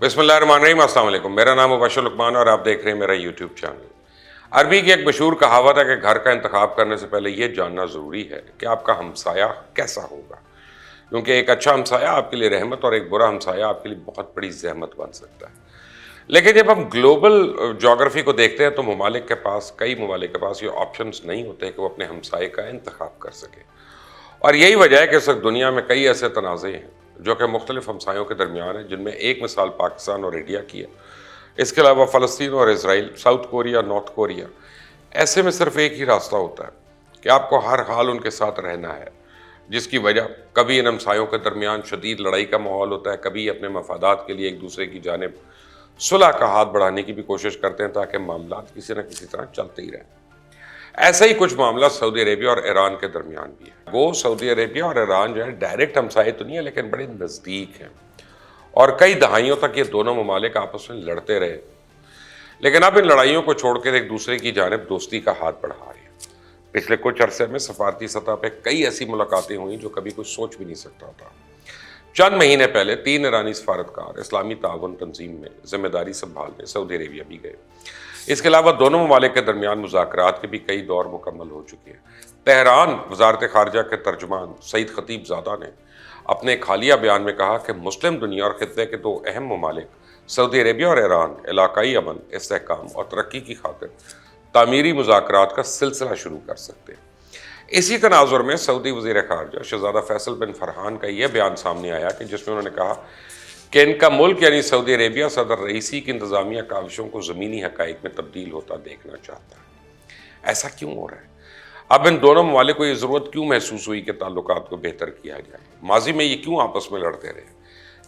बिस्मिल्लाहिर्रहमानिर्रहीम, अस्सलाम वालेकुम। मेरा नाम मुबशर लुकमान और आप देख रहे हैं मेरा यूट्यूब चैनल। अरबी की एक मशहूर कहावत है कि घर का इंतखाब करने से पहले ये जानना ज़रूरी है कि आपका हमसाया कैसा होगा, क्योंकि एक अच्छा हमसाया आपके लिए रहमत और एक बुरा हमसाया आपके लिए बहुत बड़ी ज़हमत बन सकता है। लेकिन जब हम ग्लोबल जोग्राफ़ी को देखते हैं तो कई ममालिक के पास ये ऑप्शंस नहीं होते कि वो अपने हमसाये का इंतखाब कर सकें। और यही वजह है कि इस वक्त दुनिया में कई ऐसे तनाज़े हैं जो कि मुख्तलिफ हमसायों के दरमियान है, जिनमें एक मिसाल पाकिस्तान और इंडिया की है। इसके अलावा फ़लस्तीन और Israel, south Korea, north Korea. ऐसे में सिर्फ एक ही रास्ता होता है कि आपको हर हाल उनके साथ रहना है, जिसकी वजह कभी इन हमसायों के दरमियान शदीद लड़ाई का माहौल होता है, कभी अपने मफादात के लिए एक दूसरे की जानिब सुलह का हाथ बढ़ाने की भी कोशिश करते हैं ताकि मामलात किसी न किसी तरह चलते ही रहें। ऐसा ही कुछ मामला सऊदी अरेबिया और ईरान के दरमियान भी है। वो सऊदी अरेबिया और ईरान जो है डायरेक्ट हमसाये तो नहीं है, लेकिन बड़े नज़दीक हैं और कई दहाइयों तक ये दोनों ममालिक आपस में लड़ते रहे। लेकिन अब इन लड़ाइयों को छोड़कर एक दूसरे की जानिब दोस्ती का हाथ बढ़ा रहे हैं। पिछले कुछ अरसे में सफारती सतह पर कई ऐसी मुलाकातें हुई जो कभी कुछ सोच भी नहीं सकता था। चंद महीने पहले 3 ईरानी सफारतकार इस्लामी ताउन तंजीम में जिम्मेदारी संभालने सऊदी अरेबिया भी गए। इसके अलावा दोनों ममालिक के दरमियान मुज़ाकरात के भी कई दौर मुकम्मल हो चुके हैं। तेहरान वजारत खारजा के तर्जुमान सईद खतीबजादा ने अपने एक हालिया बयान में कहा कि मुस्लिम दुनिया और खित्ते के 2 अहम ममालिक सऊदी अरेबिया और ईरान इलाकाई अमन, इस्तेहकाम और तरक्की की खातिर तामीरी मुज़ाकरात का सिलसिला शुरू कर सकते हैं। इसी तनाजुर में सऊदी वज़ीर खारजा शहज़ादा फैसल बिन फरहान का यह बयान सामने आया कि जिसमें उन्होंने कहा कि इनका मुल्क यानी सऊदी अरेबिया सदर रईसी की इंतज़ामिया काविशों को ज़मीनी हक़ाइक़ में तब्दील होता देखना चाहता है। ऐसा क्यों हो रहा है? अब इन दोनों ममालिक को ये ज़रूरत क्यों महसूस हुई कि ताल्लुकात को बेहतर किया जाए? माजी में ये क्यों आपस में लड़ते रहे?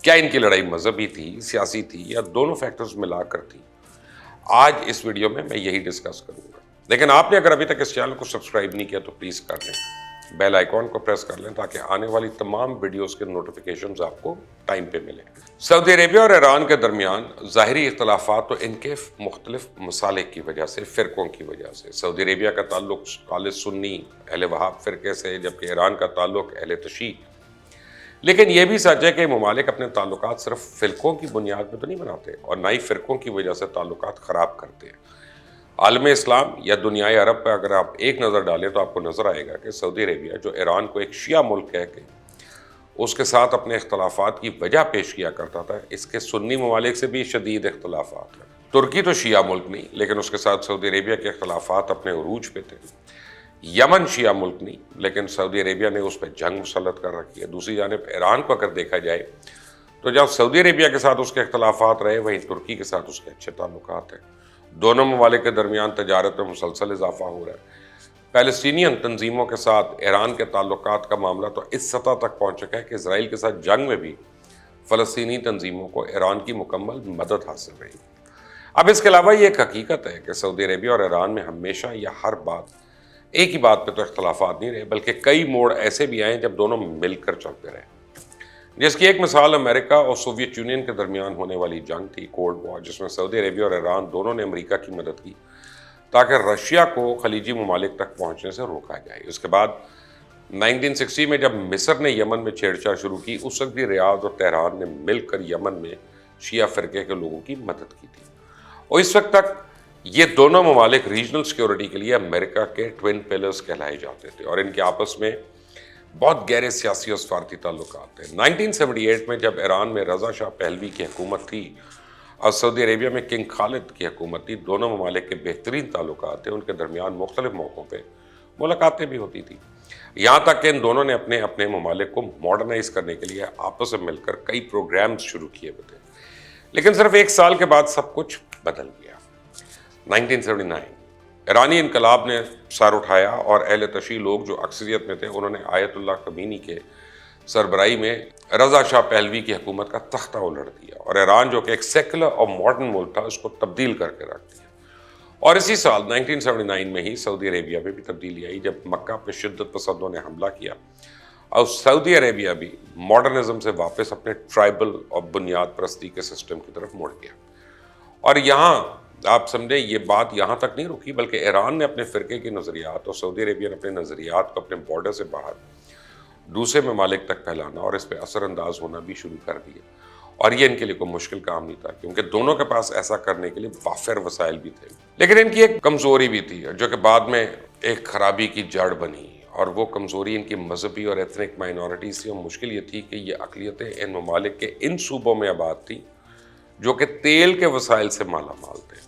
क्या इनकी लड़ाई मजहबी थी, सियासी थी या दोनों फैक्टर्स मिलाकर थी? आज इस वीडियो में मैं यही डिस्कस करूँगा। लेकिन आपने अगर अभी तक इस चैनल को सब्सक्राइब नहीं किया तो प्लीज़ कर लें, बेल आइकॉन को प्रेस कर लें ताकि आने वाली तमाम वीडियोस के नोटिफिकेशंस आपको टाइम पे मिलें। सऊदी अरेबिया और ईरान के दरमियान ज़ाहिरी इख्तलाफात तो इनके मुख्तलिफ मसालिक की वजह से, फ़िरक़ों की वजह से। सऊदी अरेबिया का ताल्लुक खालिद सुन्नी अहले वहाब फ़िरक़े से, जबकि ईरान का ताल्लुक अहले तशी। लेकिन यह भी सच है कि ममालिक अपने ताल्लुकात सिर्फ फ़िरक़ों की बुनियाद पर तो नहीं बनाते और ना ही फ़िरक़ों की वजह से ताल्लुकात ख़राब करते हैं। आलम इस्लाम या दुनियाए अरब पर अगर आप एक नज़र डालें तो आपको नज़र आएगा कि सऊदी अरेबिया जो ईरान को एक शिया मुल्क कह के उसके साथ अपने इख्तलाफात की वजह पेश किया करता था, इसके सुन्नी ममालिक से भी शदीद इख्तलाफात हैं। तुर्की तो शिया मुल्क नहीं, लेकिन उसके साथ सऊदी अरेबिया के इख्तलाफात अपने उरूज पे थे। यमन शिया मुल्क नहीं, लेकिन सऊदी अरेबिया ने उस पर जंग मुसल्लत कर रखी है। दूसरी जानिब ईरान को अगर देखा जाए तो जहाँ सऊदी अरेबिया के साथ उसके इख्तलाफात रहे, वहीं तुर्की के साथ उसके अच्छे ताल्लुकात हैं। दोनों ममालिक के दरमियान तजारत में मुसलसल इजाफा हो रहा है। पैलेस्टीनियन तंजीमों के साथ ईरान के ताल्लुकात का मामला तो इस सतह तक पहुँच चुका है कि इसराइल के साथ जंग में भी फ़लस्तीनी तंजीमों को ईरान की मुकम्मल मदद हासिल रही। अब इसके अलावा ये एक हकीकत है कि सऊदी अरेबिया और ईरान में हमेशा या हर बात एक ही बात पर तो इख्तलाफात नहीं रहे, बल्कि कई मोड़ ऐसे भी आए जब दोनों मिलकर चलते रहे, जिसकी एक मिसाल अमेरिका और सोवियत यूनियन के दरमियान होने वाली जंग थी, कोल्ड वॉर, जिसमें सऊदी अरेबिया और ईरान दोनों ने अमेरिका की मदद की ताकि रशिया को खलीजी ममालिक तक पहुंचने से रोका जाए। उसके बाद 1960 में जब मिस्र ने यमन में छेड़छाड़ शुरू की, उस वक्त भी रियाद और तेहरान ने मिलकर यमन में शिया फ़िरक़े के लोगों की मदद की थी। और इस वक्त तक ये दोनों ममालिक रीजनल सिक्योरिटी के लिए अमेरिका के ट्विन पिलर्स कहलाए जाते थे और इनके आपस में बहुत गहरे सियासी और सफारती ताल्लुकात थे। 1978 में जब ईरान में रज़ा शाह पहलवी की हुकूमत थी और सऊदी अरेबिया में किंग खालिद की हुकूमत थी, दोनों ममालिक के बेहतरीन ताल्लुकात थे। उनके दरमियान मुख्तलिफ मौक़ों पर मुलाकातें भी होती थी, यहाँ तक कि इन दोनों ने अपने अपने ममालिक को मॉडर्नाइज़ करने के लिए आपस में मिलकर कई प्रोग्राम्स शुरू किए हुए थे। लेकिन सिर्फ 1 साल के बाद सब कुछ बदल गया। 1979 ईरानी इनकलाब ने सर उठाया और अहले तशी लोग जो अक्सरियत में थे, उन्होंने आयतुल्लाह ख़मीनी के सरबराही में रज़ा शाह पहलवी की हुकूमत का तख्ता उलट दिया और ईरान जो कि एक सेकुलर और मॉडर्न मुल्क था उसको तब्दील करके रख दिया। और इसी साल 1979 में ही सऊदी अरेबिया में भी तब्दीली आई जब मक्का पे शिद्दत पसंदों ने हमला किया और सऊदी अरेबिया भी मॉडर्निज्म से वापस अपने ट्राइबल और बुनियाद परस्ती के सिस्टम की तरफ मुड़ गया। और यहाँ आप समझें ये बात यहाँ तक नहीं रुकी, बल्कि ईरान ने अपने फ़िरक़े के नज़रियात और सऊदी अरेबिया ने अपने नज़रियात को अपने बॉर्डर से बाहर दूसरे ममालिक तक फैलाना और इस पर असरअंदाज होना भी शुरू कर दिया। اور یہ ان کے لیے کوئی مشکل کام نہیں تھا کیونکہ دونوں کے پاس ایسا کرنے کے لیے وافر وسائل بھی تھے، لیکن ان کی ایک کمزوری بھی تھی جو کہ بعد میں ایک خرابی کی جڑ بنی، اور وہ کمزوری ان کی مذہبی اور ایتھنک مائنورٹیز تھی، اور مشکل یہ تھی کہ یہ اقلیتیں ان ممالک کے ان صوبوں میں آباد تھیں جو کہ تیل کے وسائل سے مالا مال تھے۔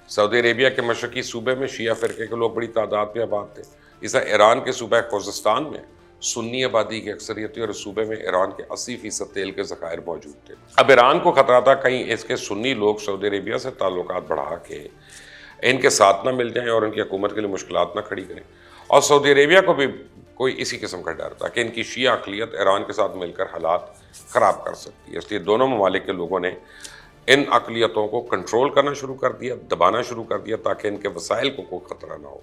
سعودی عربیہ کے مشرقی صوبے میں شیعہ فرقے کے لوگ بڑی تعداد میں آباد تھے، اس طرح ایران کے صوبہ خوزستان میں سنی آبادی کی اکثریت تھی، اور اس صوبے میں ایران کے 80% تیل کے ذخائر موجود تھے۔ اب ایران کو خطرہ تھا کہیں اس کے سنی لوگ سعودی عربیہ سے تعلقات بڑھا کے ان کے ساتھ نہ مل جائیں اور ان کی حکومت کے لیے مشکلات نہ کھڑی کریں، اور سعودی عربیہ کو بھی کوئی اسی قسم کا ڈر تھا کہ ان کی شیعہ اقلیت ایران کے ساتھ مل کر حالات خراب کر سکتی ہے، اس لیے دونوں ممالک کے لوگوں نے ان اقلیتوں کو کنٹرول کرنا شروع کر دیا، دبانا شروع کر دیا تاکہ ان کے وسائل کو کوئی خطرہ نہ ہو،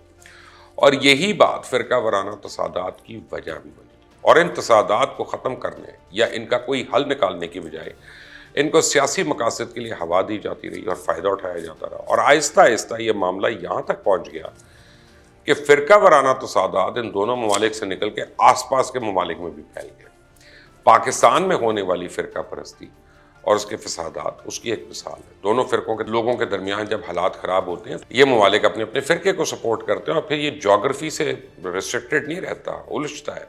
اور یہی بات فرقہ وارانہ تصادات کی وجہ بھی بنی، اور ان تصادات کو ختم کرنے یا ان کا کوئی حل نکالنے کی بجائے ان کو سیاسی مقاصد کے لیے ہوا دی جاتی رہی اور فائدہ اٹھایا جاتا رہا، اور آہستہ آہستہ یہ معاملہ یہاں تک پہنچ گیا کہ فرقہ وارانہ تصادات ان دونوں ممالک سے نکل کے آس پاس کے ممالک میں بھی پھیل گئے۔ پاکستان میں ہونے والی فرقہ پرستی اور اس کے فسادات اس کی ایک مثال ہے۔ دونوں فرقوں کے لوگوں کے درمیان جب حالات خراب ہوتے ہیں یہ ممالک اپنے اپنے فرقے کو سپورٹ کرتے ہیں، اور پھر یہ جغرافی سے ریسٹرکٹڈ نہیں رہتا، الجھتا ہے،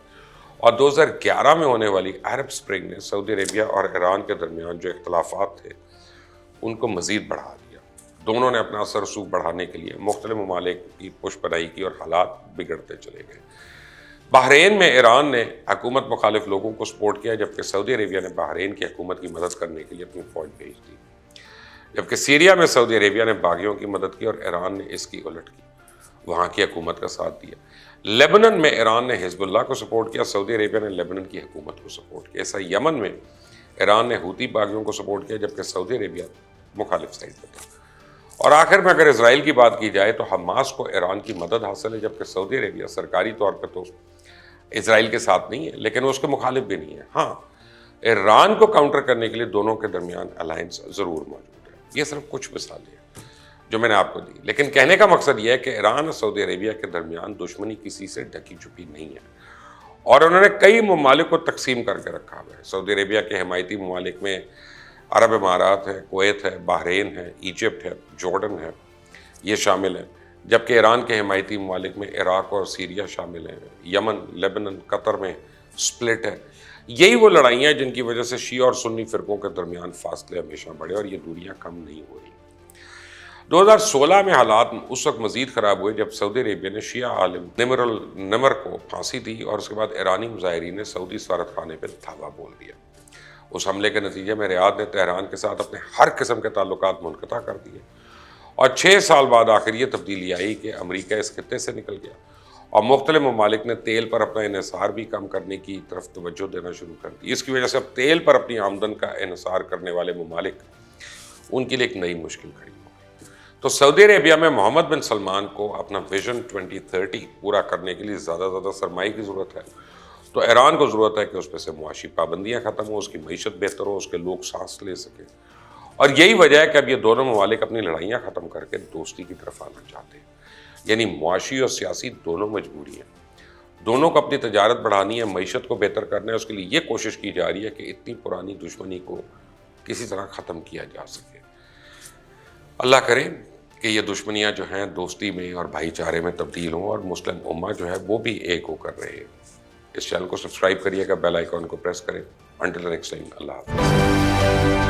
اور 2011 میں ہونے والی عرب اسپرنگ نے سعودی عربیہ اور ایران کے درمیان جو اختلافات تھے ان کو مزید بڑھا دیا۔ دونوں نے اپنا اثر رسوخ بڑھانے کے لیے مختلف ممالک کی پش پناہی کی اور حالات بگڑتے چلے گئے۔ بحرین میں ایران نے حکومت مخالف لوگوں کو سپورٹ کیا، جبکہ سعودی عربیہ نے بحرین کی حکومت کی مدد کرنے کے لیے اپنی فوج بھیج دی، جبکہ سیریا میں سعودی عربیہ نے باغیوں کی مدد کی اور ایران نے اس کی الٹ کی، وہاں کی حکومت کا ساتھ دیا۔ لیبنن میں ایران نے حزب اللہ کو سپورٹ کیا، سعودی عربیہ نے لیبنن کی حکومت کو سپورٹ کیا۔ ایسا یمن میں ایران نے حوثی باغیوں کو سپورٹ کیا، جبکہ سعودی عربیہ مخالف سائڈ پہ تھا۔ اور آخر میں اگر اسرائیل کی بات کی جائے تو حماس کو ایران کی مدد حاصل ہے، جبکہ سعودی عربیہ سرکاری طور پہ تو اسرائیل کے ساتھ نہیں ہے لیکن وہ اس کے مخالف بھی نہیں ہے۔ ہاں، ایران کو کاؤنٹر کرنے کے لیے دونوں کے درمیان الائنس ضرور موجود ہے۔ یہ صرف کچھ مثالیں ہیں جو میں نے آپ کو دی، لیکن کہنے کا مقصد یہ ہے کہ ایران اور سعودی عربیہ کے درمیان دشمنی کسی سے ڈھکی چھپی نہیں ہے، اور انہوں نے کئی ممالک کو تقسیم کر کے رکھا ہوا ہے۔ سعودی عربیہ کے حمایتی ممالک میں عرب امارات ہے، کویت ہے، بحرین ہے، ایجپٹ ہے، جارڈن ہے، یہ شامل ہیں، جبکہ ایران کے حمایتی ممالک میں عراق اور سیریا شامل ہیں، یمن، لیبنن، قطر میں سپلٹ ہے۔ یہی وہ لڑائیاں ہیں جن کی وجہ سے شیعہ اور سنی فرقوں کے درمیان فاصلے ہمیشہ بڑھے اور یہ دوریاں کم نہیں ہو رہی۔ 2016 میں حالات اس وقت مزید خراب ہوئے جب سعودی عربیہ نے شیعہ عالم نمر النمر کو پھانسی دی، اور اس کے بعد ایرانی مظاہرین نے سعودی سفارت خانے پہ دھاوا بول دیا۔ اس حملے کے نتیجے میں ریاض نے تہران کے ساتھ اپنے ہر قسم کے تعلقات منقطع کر دیے، اور 6 سال بعد آخر یہ تبدیلی آئی کہ امریکہ اس خطے سے نکل گیا، اور مختلف ممالک نے تیل پر اپنا انحصار بھی کم کرنے کی طرف توجہ دینا شروع کر دی۔ اس کی وجہ سے اب تیل پر اپنی آمدن کا انحصار کرنے والے ممالک ان کے لیے ایک نئی مشکل کھڑی ہو گئی۔ تو سعودی عربیہ میں محمد بن سلمان کو اپنا ویژن 2030 پورا کرنے کے لیے زیادہ سرمایہ کی ضرورت ہے، تو ایران کو ضرورت ہے کہ اس پہ سے معاشی پابندیاں ختم ہوں، اس کی معیشت بہتر ہو، اس کے لوگ سانس لے سکیں، اور یہی وجہ ہے کہ اب یہ دونوں ممالک اپنی لڑائیاں ختم کر کے دوستی کی طرف آنا چاہتے ہیں، یعنی معاشی اور سیاسی دونوں مجبوری ہیں۔ دونوں کو اپنی تجارت بڑھانی ہے، معیشت کو بہتر کرنا ہے، اس کے لیے یہ کوشش کی جا رہی ہے کہ اتنی پرانی دشمنی کو کسی طرح ختم کیا جا سکے۔ اللہ کرے کہ یہ دشمنیاں جو ہیں دوستی میں اور بھائی چارے میں تبدیل ہوں، اور مسلم امہ جو ہے وہ بھی ایک ہو کر رہے۔ اس چینل کو سبسکرائب کریے گا، بیل آئیکن کو پریس کریں۔ انٹل نیکسٹ ٹائم، اللہ حافظ۔